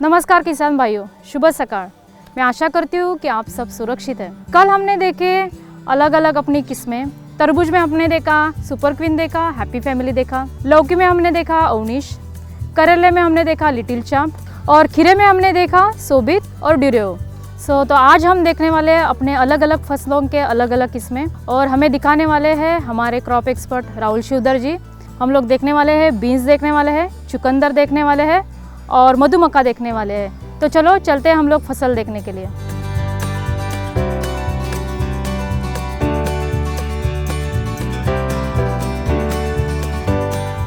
नमस्कार किसान भाइयों, शुभ सकाळ। मैं आशा करती हूँ कि आप सब सुरक्षित हैं। कल हमने देखे अलग अलग अपनी किस्में। तरबूज में हमने देखा सुपर क्वीन, देखा हैप्पी फैमिली, देखा लौकी में हमने देखा अवनीश, करेले में हमने देखा लिटिल चैंप और खीरे में हमने देखा सोबित और ड्यूरेओ। तो आज हम देखने वाले हैं अपने अलग अलग फसलों के अलग अलग किस्में और हमें दिखाने वाले हैं हमारे क्रॉप एक्सपर्ट राहुल शिवदर जी। हम लोग देखने वाले हैं बीन्स, देखने वाले हैं चुकंदर, देखने वाले हैं और मधुमक्खा देखने वाले हैं। तो चलो चलते हैं हम लोग फसल देखने के लिए।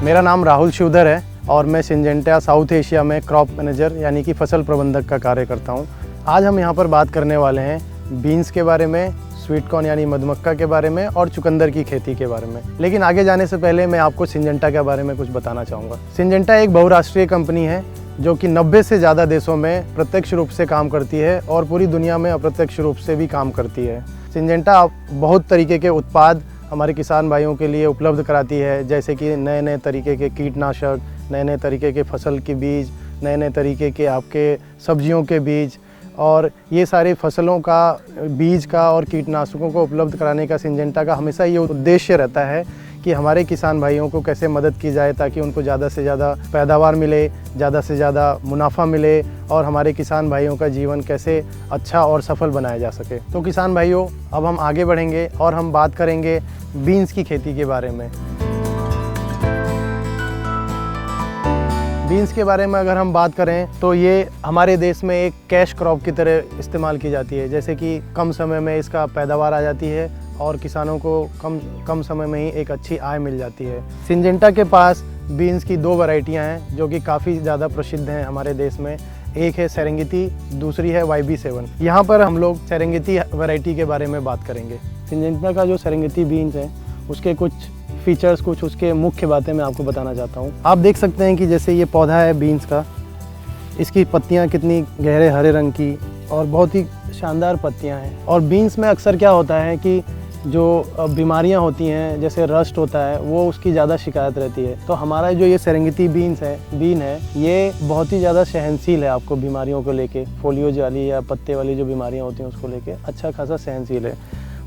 मेरा नाम राहुल शिवदर है और मैं सिंजेंटा साउथ एशिया में क्रॉप मैनेजर यानी कि फसल प्रबंधक का कार्य करता हूं। आज हम यहां पर बात करने वाले हैं बीन्स के बारे में, स्वीट कॉर्न यानी मधुमक्खा के बारे में और चुकंदर की खेती के बारे में। लेकिन आगे जाने से पहले मैं आपको सिंजेंटा के बारे में कुछ बताना चाहूँगा। सिंजेंटा एक बहुराष्ट्रीय कंपनी है जो कि 90 से ज़्यादा देशों में प्रत्यक्ष रूप से काम करती है और पूरी दुनिया में अप्रत्यक्ष रूप से भी काम करती है। सिंजेंटा बहुत तरीके के उत्पाद हमारे किसान भाइयों के लिए उपलब्ध कराती है, जैसे कि नए नए तरीके के कीटनाशक, नए नए तरीके के फसल के बीज, नए नए तरीके के आपके सब्जियों के बीज, और ये सारे फसलों का बीज का और कीटनाशकों को उपलब्ध कराने का सिंजेंटा का हमेशा ये उद्देश्य रहता है कि हमारे किसान भाइयों को कैसे मदद की जाए ताकि उनको ज़्यादा से ज़्यादा पैदावार मिले, ज़्यादा से ज़्यादा मुनाफा मिले और हमारे किसान भाइयों का जीवन कैसे अच्छा और सफल बनाया जा सके। तो किसान भाइयों, अब हम आगे बढ़ेंगे और हम बात करेंगे बीन्स की खेती के बारे में। बीन्स के बारे में अगर हम बात करें तो ये हमारे देश में एक कैश क्रॉप की तरह इस्तेमाल की जाती है, जैसे कि कम समय में इसका पैदावार आ जाती है और किसानों को कम समय में ही एक अच्छी आय मिल जाती है। सिंजेंटा के पास बीन्स की 2 वैरायटियां हैं जो कि काफ़ी ज़्यादा प्रसिद्ध हैं हमारे देश में। एक है सेरेंगेती, दूसरी है YB7। यहाँ पर हम लोग सेरेंगेती वैरायटी के बारे में बात करेंगे। सिंजेंटा का जो सेरेंगेती बीन्स है उसके कुछ फीचर्स, कुछ उसके मुख्य बातें मैं आपको बताना चाहता हूँ। आप देख सकते हैं कि जैसे ये पौधा है बीन्स का, इसकी पत्तियाँ कितनी गहरे हरे रंग की और बहुत ही शानदार पत्तियाँ हैं। और बीन्स में अक्सर क्या होता है कि जो बीमारियां होती हैं, जैसे रस्ट होता है, वो उसकी ज़्यादा शिकायत रहती है। तो हमारा जो ये सेरेंगेती बीन है ये बहुत ही ज़्यादा सहनशील है आपको बीमारियों को लेके, फोलियोज वाली या पत्ते वाली जो बीमारियां होती हैं उसको लेके अच्छा खासा सहनशील है।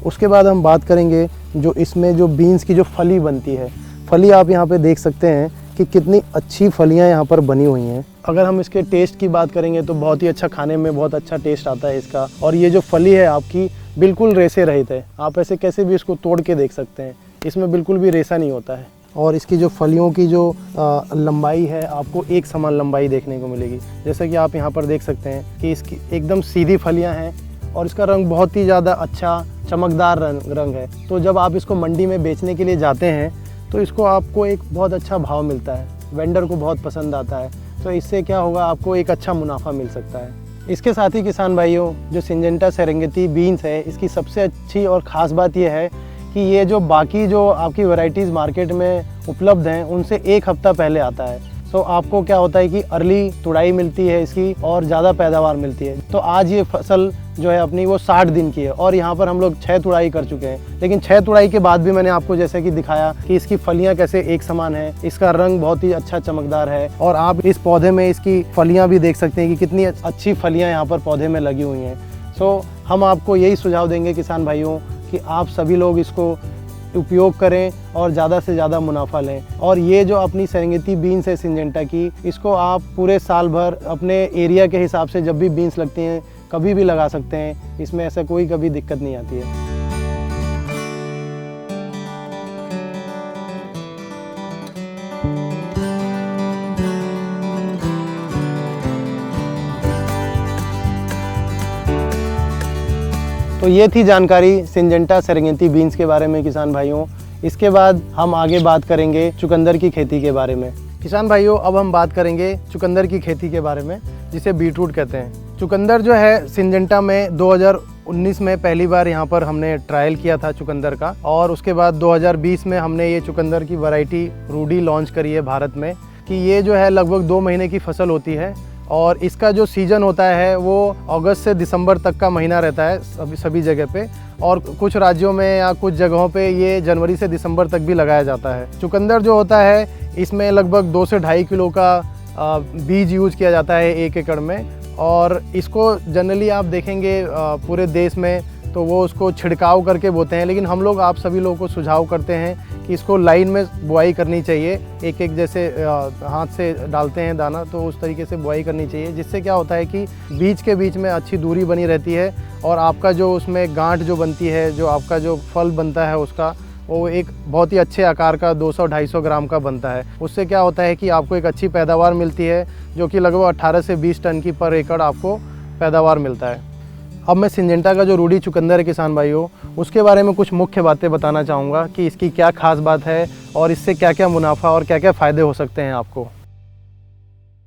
उसके बाद हम बात करेंगे जो इसमें जो बीन्स की जो फली बनती है, फली आप यहाँ पे देख सकते हैं कि कितनी अच्छी फलियाँ यहाँ पर बनी हुई हैं। अगर हम इसके टेस्ट की बात करेंगे तो बहुत ही अच्छा, खाने में बहुत अच्छा टेस्ट आता है इसका। और ये जो फली है आपकी बिल्कुल रेसे रहित है, आप ऐसे कैसे भी इसको तोड़ के देख सकते हैं, इसमें बिल्कुल भी रेसा नहीं होता है। और इसकी जो फलियों की जो लंबाई है आपको एक समान लंबाई देखने को मिलेगी, जैसे कि आप यहाँ पर देख सकते हैं कि इसकी एकदम सीधी फलियाँ हैं और इसका रंग बहुत ही ज़्यादा अच्छा चमकदार रंग है। तो जब आप इसको मंडी में बेचने के लिए जाते हैं तो इसको आपको एक बहुत अच्छा भाव मिलता है, वेंडर को बहुत पसंद आता है। तो इससे क्या होगा, आपको एक अच्छा मुनाफा मिल सकता है। इसके साथ ही किसान भाइयों, जो सिंजेंटा सेरेंगेती बीन्स है, इसकी सबसे अच्छी और ख़ास बात यह है कि ये जो बाकी जो आपकी वैरायटीज़ मार्केट में उपलब्ध हैं उनसे 1 हफ्ता पहले आता है। तो आपको क्या होता है कि अर्ली तुड़ाई मिलती है इसकी और ज़्यादा पैदावार मिलती है। तो आज ये फसल जो है अपनी वो 60 दिन की है और यहाँ पर हम लोग 6 तुड़ाई कर चुके हैं। लेकिन 6 तुड़ाई के बाद भी मैंने आपको जैसे कि दिखाया कि इसकी फलियाँ कैसे एक समान है, इसका रंग बहुत ही अच्छा चमकदार है। और आप इस पौधे में इसकी फलियाँ भी देख सकते हैं कि कितनी अच्छी फलियाँ यहाँ पर पौधे में लगी हुई हैं। सो हम आपको यही सुझाव देंगे किसान भाइयों कि आप सभी लोग इसको उपयोग करें और ज़्यादा से ज़्यादा मुनाफा लें। और ये जो अपनी सेरेंगेती बीन्स है सिंजेंटा की, इसको आप पूरे साल भर अपने एरिया के हिसाब से जब भी बीन्स लगती हैं कभी भी लगा सकते हैं, इसमें ऐसा कोई कभी दिक्कत नहीं आती है। तो ये थी जानकारी सिंजेंटा सेरेंगेती बीन्स के बारे में किसान भाइयों। इसके बाद हम आगे बात करेंगे चुकंदर की खेती के बारे में। किसान भाइयों, अब हम बात करेंगे चुकंदर की खेती के बारे में, जिसे बीटरूट कहते हैं। चुकंदर जो है सिंजेंटा में 2019 में पहली बार यहाँ पर हमने ट्रायल किया था चुकंदर का, और उसके बाद 2020 में हमने ये चुकंदर की वैरायटी रूडी लॉन्च करी है भारत में। कि ये जो है लगभग 2 महीने की फसल होती है और इसका जो सीज़न होता है वो अगस्त से दिसंबर तक का महीना रहता है सभी जगह पे, और कुछ राज्यों में या कुछ जगहों पे ये जनवरी से दिसंबर तक भी लगाया जाता है। चुकंदर जो होता है इसमें लगभग 2 से 2.5 किलो का बीज यूज किया जाता है 1 एकड़ में। और इसको जनरली आप देखेंगे पूरे देश में तो वो उसको छिड़काव करके बोते हैं, लेकिन हम लोग आप सभी लोगों को सुझाव करते हैं कि इसको लाइन में बुआई करनी चाहिए। एक एक जैसे हाथ से डालते हैं दाना, तो उस तरीके से बुआई करनी चाहिए, जिससे क्या होता है कि बीज के बीच में अच्छी दूरी बनी रहती है और आपका जो उसमें गांठ जो बनती है, जो आपका जो फल बनता है उसका, वो एक बहुत ही अच्छे आकार का 200-250 ग्राम का बनता है। उससे क्या होता है कि आपको एक अच्छी पैदावार मिलती है, जो कि लगभग 18 से 20 टन की पर एकड़ आपको पैदावार मिलता है। अब मैं सिंजेंटा का जो रूडी चुकंदर है किसान भाइयों, उसके बारे में कुछ मुख्य बातें बताना चाहूँगा कि इसकी क्या खास बात है और इससे क्या क्या मुनाफा और क्या क्या फ़ायदे हो सकते हैं आपको।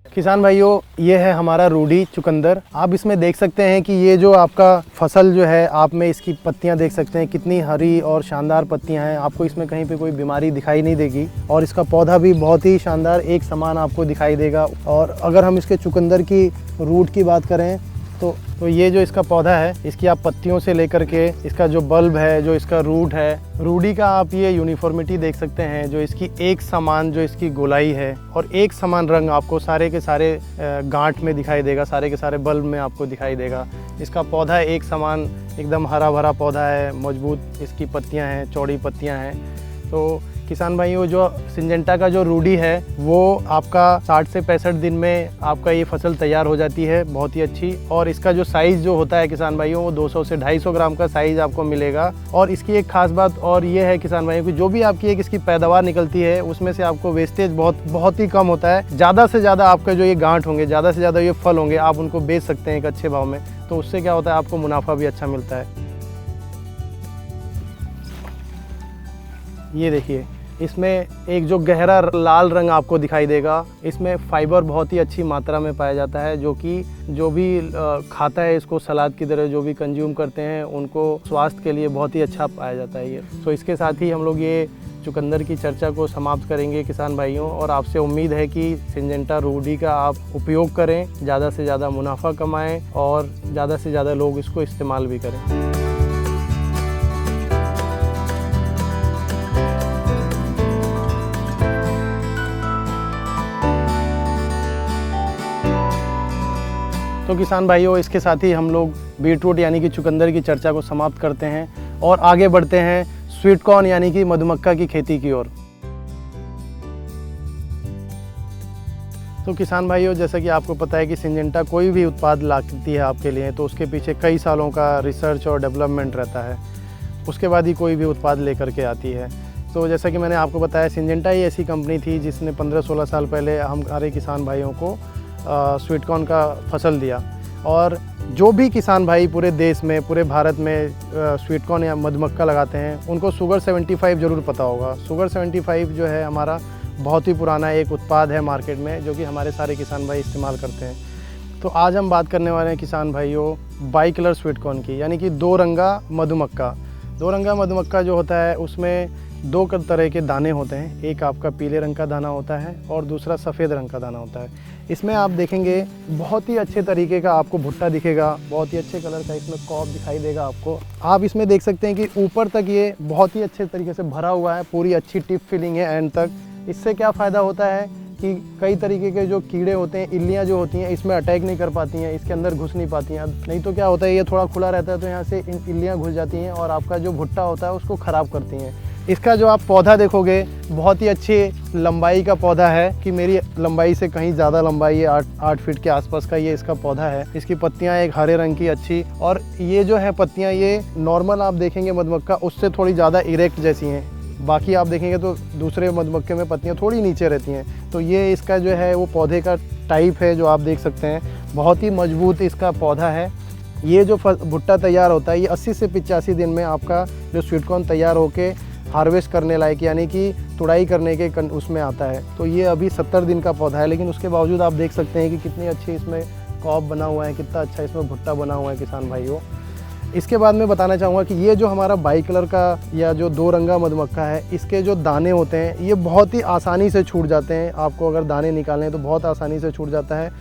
किसान भाइयों, ये है हमारा रूडी चुकंदर। आप इसमें देख सकते हैं कि ये जो आपका फसल जो है, आप में इसकी पत्तियां देख सकते हैं कितनी हरी और शानदार पत्तियां हैं। आपको इसमें कहीं पे कोई बीमारी दिखाई नहीं देगी और इसका पौधा भी बहुत ही शानदार एक समान आपको दिखाई देगा। और अगर हम इसके चुकंदर की रूट की बात करें तो ये जो इसका पौधा है, इसकी आप पत्तियों से लेकर के इसका जो बल्ब है, जो इसका रूट है, रूडी का आप ये यूनिफॉर्मिटी देख सकते हैं, जो इसकी एक समान जो इसकी गोलाई है और एक समान रंग आपको सारे के सारे गांठ में दिखाई देगा, सारे के सारे बल्ब में आपको दिखाई देगा। इसका पौधा एक समान एकदम हरा भरा पौधा है, मजबूत इसकी पत्तियां हैं, चौड़ी पत्तियां हैं। तो किसान भाइयों, जो सिंजेंटा का जो रूडी है वो आपका 60 से 65 दिन में आपका ये फसल तैयार हो जाती है, बहुत ही अच्छी। और इसका जो साइज़ जो होता है किसान भाइयों, वो 200 से 250 ग्राम का साइज़ आपको मिलेगा। और इसकी एक खास बात और ये है किसान भाइयों कि जो भी आपकी एक इसकी पैदावार निकलती है, उसमें से आपको वेस्टेज बहुत ही कम होता है। ज़्यादा से ज़्यादा आपका जो ये गांठ होंगे, ज़्यादा से ज़्यादा ये फल होंगे, आप उनको बेच सकते हैं एक अच्छे भाव में। तो उससे क्या होता है, आपको मुनाफा भी अच्छा मिलता है। ये देखिए, इसमें एक जो गहरा लाल रंग आपको दिखाई देगा, इसमें फाइबर बहुत ही अच्छी मात्रा में पाया जाता है, जो कि जो भी खाता है इसको सलाद की तरह, जो भी कंज्यूम करते हैं, उनको स्वास्थ्य के लिए बहुत ही अच्छा पाया जाता है ये। तो इसके साथ ही हम लोग ये चुकंदर की चर्चा को समाप्त करेंगे किसान भाइयों, और आपसे उम्मीद है कि सिंजेंटा रूडी का आप उपयोग करें, ज़्यादा से ज़्यादा मुनाफा कमाएँ और ज़्यादा से ज़्यादा लोग इसको इस्तेमाल भी करें। तो किसान भाइयों, इसके साथ ही हम लोग बीटरूट यानी कि चुकंदर की चर्चा को समाप्त करते हैं और आगे बढ़ते हैं स्वीट कॉर्न यानी कि मधुमक्खा की खेती की ओर। तो किसान भाइयों, जैसा कि आपको पता है कि सिंजेंटा कोई भी उत्पाद लाती है आपके लिए, तो उसके पीछे कई सालों का रिसर्च और डेवलपमेंट रहता है, उसके बाद ही कोई भी उत्पाद लेकर के आती है। तो जैसा कि मैंने आपको बताया, सिंजेंटा ही ऐसी कंपनी थी जिसने 15-16 साल पहले हमारे किसान भाइयों को स्वीट कॉर्न का फसल दिया। और जो भी किसान भाई पूरे देश में, पूरे भारत में स्वीट कॉर्न या मधुमक्खा लगाते हैं, उनको शुगर 75 ज़रूर पता होगा। शुगर 75 जो है हमारा बहुत ही पुराना एक उत्पाद है मार्केट में, जो कि हमारे सारे किसान भाई इस्तेमाल करते हैं। तो आज हम बात करने वाले हैं किसान भाइयों बाई कलर स्वीट कॉर्न की, यानी कि 2 रंगा मधुमक्खा। 2 रंगा मधुमक्खा जो होता है, उसमें 2 तरह के दाने होते हैं। एक आपका पीले रंग का दाना होता है और दूसरा सफ़ेद रंग का दाना होता है। इसमें आप देखेंगे बहुत ही अच्छे तरीके का आपको भुट्टा दिखेगा, बहुत ही अच्छे कलर का इसमें कॉप दिखाई देगा आपको। आप इसमें देख सकते हैं कि ऊपर तक ये बहुत ही अच्छे तरीके से भरा हुआ है, पूरी अच्छी टिप फिलिंग है एंड तक। इससे क्या फ़ायदा होता है कि कई तरीके के जो कीड़े होते हैं, इल्लियाँ जो होती हैं, इसमें अटैक नहीं कर पाती हैं, इसके अंदर घुस नहीं पाती हैं। नहीं तो क्या होता है, ये थोड़ा खुला रहता है तो यहाँ से इन इल्लियाँ घुस जाती हैं और आपका जो भुट्टा होता है उसको ख़राब करती हैं। इसका जो आप पौधा देखोगे, बहुत ही अच्छी लंबाई का पौधा है कि मेरी लंबाई से कहीं ज़्यादा लंबाई है, 8 फीट के आसपास का ये इसका पौधा है। इसकी पत्तियां एक हरे रंग की अच्छी, और ये जो है पत्तियां, ये नॉर्मल आप देखेंगे मधुमक्खा उससे थोड़ी ज़्यादा इरेक्ट जैसी हैं। बाकी आप देखेंगे तो दूसरे मधुमक्खे में पत्तियां थोड़ी नीचे रहती हैं। तो ये इसका जो है वो पौधे का टाइप है जो आप देख सकते हैं, बहुत ही मजबूत इसका पौधा है। ये जो भुट्टा तैयार होता है, ये 80 से 85 दिन में आपका जो स्वीट कॉर्न तैयार होके हार्वेस्ट करने लायक, यानी कि तुड़ाई करने के उसमें आता है। तो ये अभी 70 दिन का पौधा है, लेकिन उसके बावजूद आप देख सकते हैं कि कितनी अच्छी इसमें कॉप बना हुआ है, कितना अच्छा इसमें भुट्टा बना हुआ है किसान भाइयों। इसके बाद मैं बताना चाहूँगा कि ये जो हमारा बाई कलर का या जो 2 रंगा मधुमक्खा है, इसके जो दाने होते हैं ये बहुत ही आसानी से छूट जाते हैं। आपको अगर दाने निकालने हैं तो बहुत आसानी से छूट जाता है।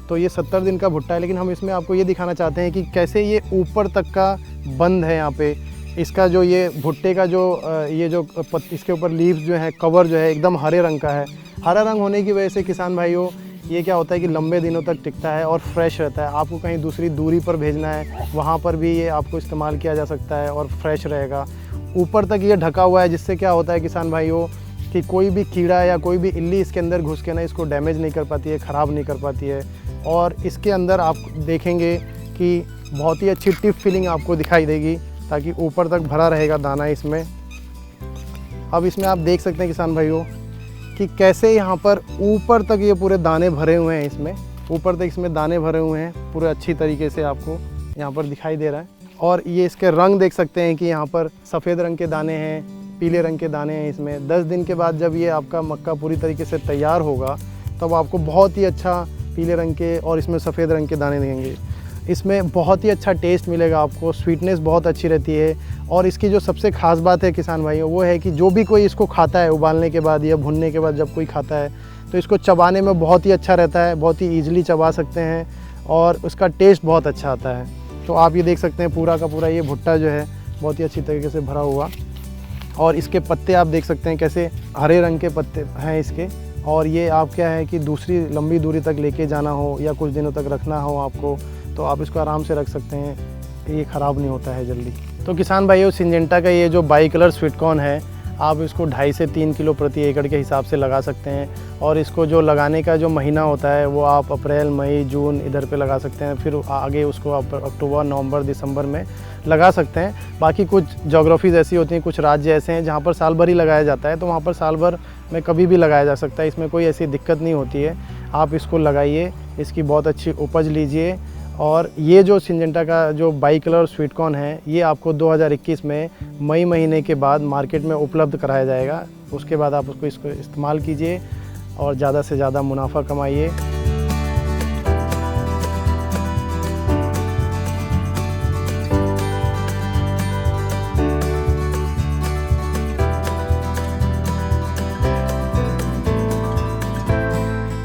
तो ये 70 दिन का भुट्टा है, लेकिन हम इसमें आपको ये दिखाना चाहते हैं कि कैसे ये ऊपर तक का बंद है। यहाँ पे इसका जो ये भुट्टे का जो ये जो इसके ऊपर लीव्स जो है, कवर जो है एकदम हरे रंग का है। हरा रंग होने की वजह से किसान भाइयों ये क्या होता है कि लंबे दिनों तक टिकता है और फ्रेश रहता है। आपको कहीं दूसरी दूरी पर भेजना है, वहाँ पर भी ये आपको इस्तेमाल किया जा सकता है और फ्रेश रहेगा। ऊपर तक ये ढका हुआ है, जिससे क्या होता है किसान भाइयों कि कोई भी कीड़ा या कोई भी इल्ली इसके अंदर घुस के ना इसको डैमेज नहीं कर पाती है, ख़राब नहीं कर पाती है। और इसके अंदर आप देखेंगे कि बहुत ही अच्छी टिप फिलिंग आपको दिखाई देगी, ताकि ऊपर तक भरा रहेगा दाना इसमें। अब इसमें आप देख सकते हैं किसान भाइयों कि कैसे यहाँ पर ऊपर तक ये पूरे दाने भरे हुए हैं। इसमें ऊपर तक इसमें दाने भरे हुए हैं पूरे अच्छी तरीके से आपको यहाँ पर दिखाई दे रहा है। और ये इसके रंग देख सकते हैं कि यहाँ पर सफ़ेद रंग के दाने हैं, पीले रंग के दाने हैं इसमें। 10 दिन के बाद जब ये आपका मक्का पूरी तरीके से तैयार होगा तब आपको बहुत ही अच्छा पीले रंग के और इसमें सफ़ेद रंग के दाने देंगे। इसमें बहुत ही अच्छा टेस्ट मिलेगा आपको, स्वीटनेस बहुत अच्छी रहती है। और इसकी जो सबसे ख़ास बात है किसान भाइयों, वो है कि जो भी कोई इसको खाता है उबालने के बाद या भुनने के बाद जब कोई खाता है तो इसको चबाने में बहुत ही अच्छा रहता है, बहुत ही ईजिली चबा सकते हैं और उसका टेस्ट बहुत अच्छा आता है। तो आप ये देख सकते हैं पूरा का पूरा ये भुट्टा जो है बहुत ही अच्छी तरीके से भरा हुआ। और इसके पत्ते आप देख सकते हैं कैसे हरे रंग के पत्ते हैं इसके। और ये आप क्या है कि दूसरी लंबी दूरी तक लेके जाना हो या कुछ दिनों तक रखना हो आपको, तो आप इसको आराम से रख सकते हैं, ये ख़राब नहीं होता है जल्दी। तो किसान भाइयों, सिंजेंटा का ये जो बाई कलर स्वीट कॉर्न है, आप इसको 2.5 से 3 किलो प्रति एकड़ के हिसाब से लगा सकते हैं। और इसको जो लगाने का जो महीना होता है वो आप अप्रैल, मई, जून इधर पे लगा सकते हैं। फिर आगे उसको आप अक्टूबर, नवंबर, दिसंबर में लगा सकते हैं। बाकी कुछ जोग्राफीज़ ऐसी होती हैं, कुछ राज्य ऐसे हैं जहाँ पर साल भर ही लगाया जाता है, तो वहाँ पर साल भर में कभी भी लगाया जा सकता है। इसमें कोई ऐसी दिक्कत नहीं होती है। आप इसको लगाइए, इसकी बहुत अच्छी उपज लीजिए। और ये जो सिंजेंटा का जो बाई कलर स्वीट कॉर्न है, ये आपको 2021 में मई महीने के बाद मार्केट में उपलब्ध कराया जाएगा। उसके बाद आप इसको इस्तेमाल कीजिए और ज़्यादा से ज़्यादा मुनाफा कमाइए।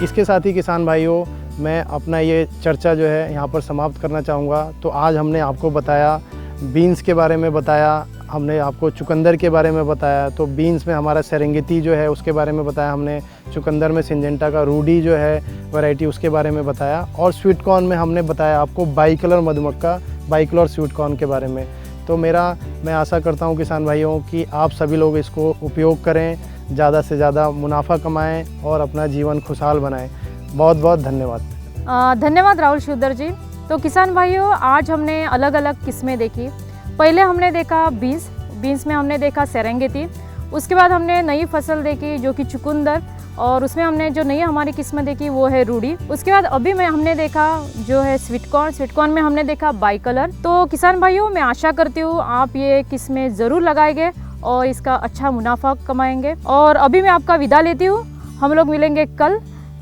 इसके साथ ही किसान भाइयों, मैं अपना ये चर्चा जो है यहाँ पर समाप्त करना चाहूँगा। तो आज हमने आपको बताया बीन्स के बारे में, बताया हमने आपको चुकंदर के बारे में बताया। तो बीन्स में हमारा सेरेंगेती जो है उसके बारे में बताया हमने, चुकंदर में सिंजेंटा का रूडी जो है वैरायटी उसके बारे में बताया। और स्वीट कॉर्न में हमने बताया आपको बाई कलर मधुमक्खा, बाई कलर स्वीट कॉर्न के बारे में। तो मैं आशा करता हूँ किसान भाइयों कि आप सभी लोग इसको उपयोग करें, ज़्यादा से ज़्यादा मुनाफा कमाएं और अपना जीवन खुशहाल बनाएं। बहुत बहुत धन्यवाद। धन्यवाद राहुल शिवदर जी। तो किसान भाइयों, आज हमने अलग अलग किस्में देखी। पहले हमने देखा बीन्स में हमने देखा सेरेंगेती। उसके बाद हमने नई फसल देखी जो कि चुकंदर, और उसमें हमने जो नई हमारी किस्में देखी वो है रूडी। उसके बाद अभी में हमने देखा जो है स्वीट कॉर्न में हमने देखा बाई कलर। तो किसान भाइयों, मैं आशा करती हूँ आप ये किस्में ज़रूर लगाएंगे और इसका अच्छा मुनाफा कमाएंगे। और अभी मैं आपका विदा लेती हूँ। हम लोग मिलेंगे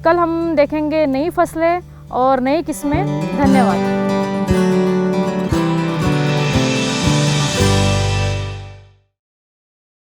कल हम देखेंगे नई फसलें और नई किस्में। धन्यवाद।